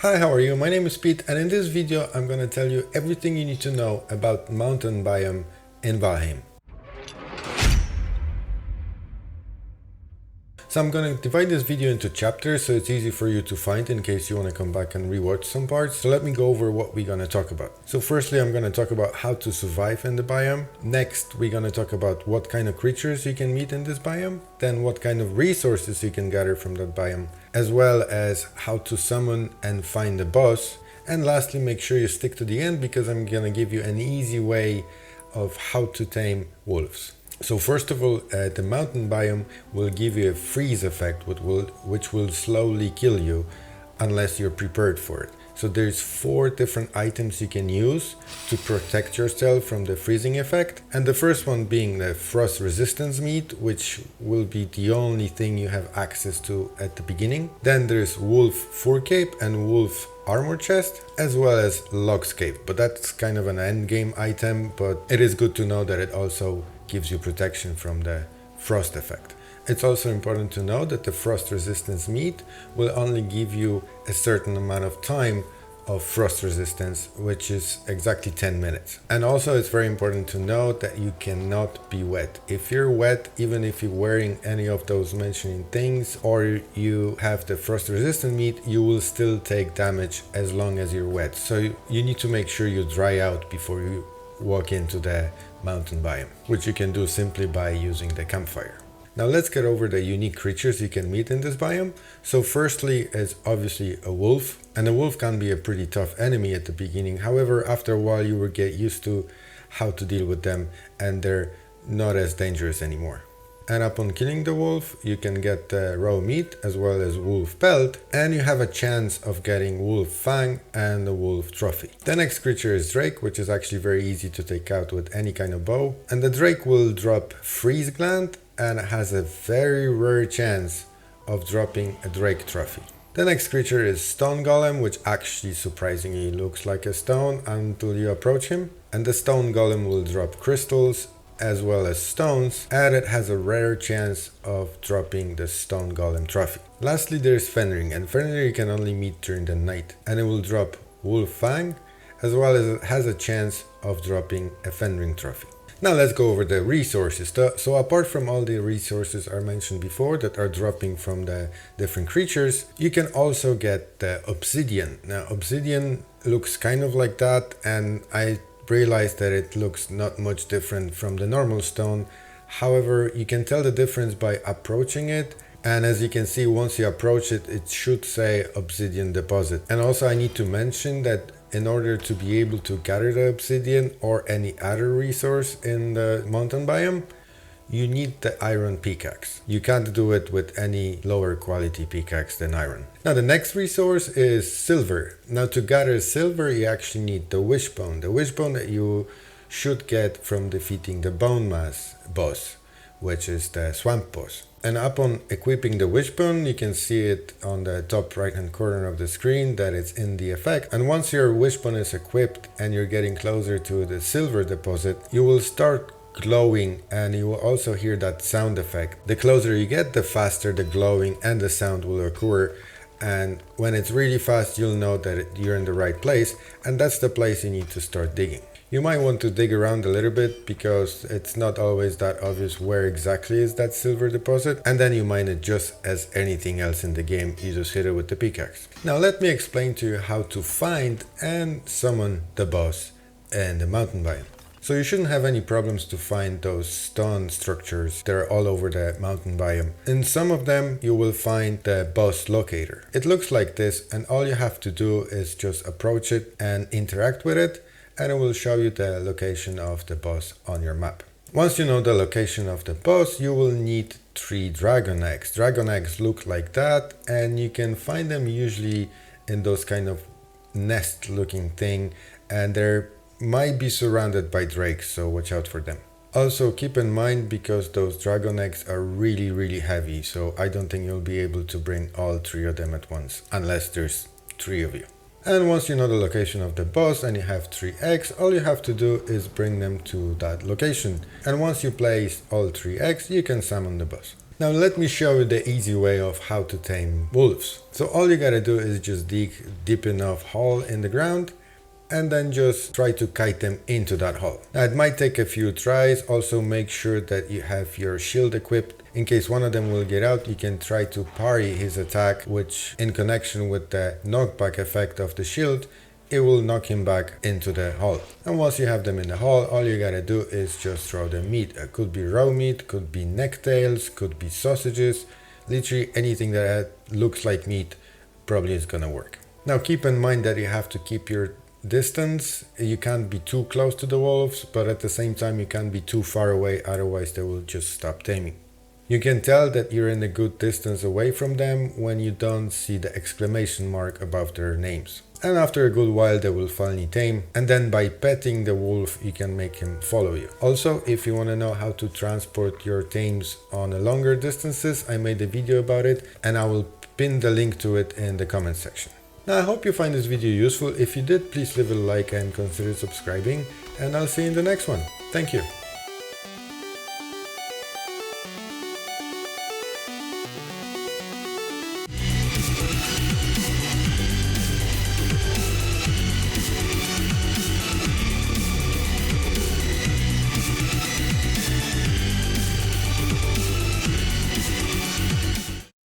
Hi, how are you? My name is Pete, and in this video I'm gonna tell you everything you need to know about mountain biome in Valheim. So I'm gonna divide this video into chapters so it's easy for you to find in case you wanna come back and rewatch some parts. So let me go over what we're gonna talk about. So firstly, I'm gonna talk about how to survive in the biome. Next, we're gonna talk about what kind of creatures you can meet in this biome. Then what kind of resources you can gather from that biome, as well as how to summon and find the boss. And lastly, make sure you stick to the end because I'm gonna give you an easy way of how to tame wolves. So first of all, the mountain biome will give you a freeze effect which will slowly kill you unless you're prepared for it. So there's 4 different items you can use to protect yourself from the freezing effect. And the first one being the frost resistance meat, which will be the only thing you have access to at the beginning. Then there's wolf fur cape and wolf armor chest, as well as logscape, but that's kind of an end game item, but it is good to know that it also gives you protection from the frost effect. It's also important to know that the frost resistance meat will only give you a certain amount of time of frost resistance, which is exactly 10 minutes. And also it's very important to note that you cannot be wet. If you're wet, even if you're wearing any of those mentioning things or you have the frost resistant meat, you will still take damage as long as you're wet. So you need to make sure you dry out before you walk into the mountain biome, which you can do simply by using the campfire. Now let's get over the unique creatures you can meet in this biome. So firstly is obviously a wolf, and a wolf can be a pretty tough enemy at the beginning. However, after a while you will get used to how to deal with them and they're not as dangerous anymore. And upon killing the wolf, you can get the raw meat as well as wolf pelt, and you have a chance of getting wolf fang and the wolf trophy. The next creature is drake, which is actually very easy to take out with any kind of bow. And the drake will drop freeze gland and has a very rare chance of dropping a drake trophy. The next creature is stone golem, which actually surprisingly looks like a stone until you approach him. And the stone golem will drop crystals as well as stones, and it has a rare chance of dropping the stone golem trophy. Lastly, there's Fenrir, and Fenrir you can only meet during the night, and it will drop wolf fang, as well as it has a chance of dropping a Fenrir trophy. Now let's go over the resources. So apart from all the resources I mentioned before that are dropping from the different creatures, you can also get the obsidian. Now obsidian looks kind of like that, and I realized that it looks not much different from the normal stone. However, you can tell the difference by approaching it, and as you can see, once you approach it, it should say obsidian deposit. And also I need to mention that in order to be able to gather the obsidian or any other resource in the mountain biome, you need the iron pickaxe. You can't do it with any lower quality pickaxe than iron. Now the next resource is silver. Now to gather silver you actually need the wishbone. The wishbone that you should get from defeating the bone mass boss, which is the swamp boss. And upon equipping the wishbone, you can see it on the top right hand corner of the screen that it's in the effect. And once your wishbone is equipped and you're getting closer to the silver deposit, you will start glowing, and you will also hear that sound effect. The closer you get, the faster the glowing and the sound will occur, and when it's really fast you'll know that you're in the right place, and that's the place you need to start digging. You might want to dig around a little bit because it's not always that obvious where exactly is that silver deposit, and then you mine it just as anything else in the game. You just hit it with the pickaxe. Now let me explain to you how to find and summon the boss in the mountain biome. So you shouldn't have any problems to find those stone structures that are all over the mountain biome. In some of them you will find the boss locator. It looks like this, and all you have to do is just approach it and interact with it, and it will show you the location of the boss on your map. Once you know the location of the boss, you will need 3 dragon eggs. Dragon eggs look like that, and you can find them usually in those kind of nest looking thing, and they're might be surrounded by drakes, so watch out for them. Also keep in mind, because those dragon eggs are really heavy, so I don't think you'll be able to bring all 3 of them at once, unless there's 3 of you. And once you know the location of the boss and you have 3 eggs, all you have to do is bring them to that location. And once you place all 3 eggs, you can summon the boss. Now let me show you the easy way of how to tame wolves. So all you gotta do is just dig deep enough hole in the ground and then just try to kite them into that hole. Now it might take a few tries. Also make sure that you have your shield equipped. In case one of them will get out, you can try to parry his attack, which in connection with the knockback effect of the shield, it will knock him back into the hole. And once you have them in the hole, all you gotta do is just throw the meat. It could be raw meat, could be necktails, could be sausages, literally anything that looks like meat probably is gonna work. Now keep in mind that you have to keep your distance. You can't be too close to the wolves, but at the same time you can't be too far away, otherwise they will just stop taming. You can tell that you're in a good distance away from them when you don't see the exclamation mark above their names. And after a good while they will finally tame, and then by petting the wolf you can make him follow you. Also, if you want to know how to transport your tames on a longer distances, I made a video about it and I will pin the link to it in the comment section. Now I hope you find this video useful. If you did, please leave a like and consider subscribing, and I'll see you in the next one. Thank you.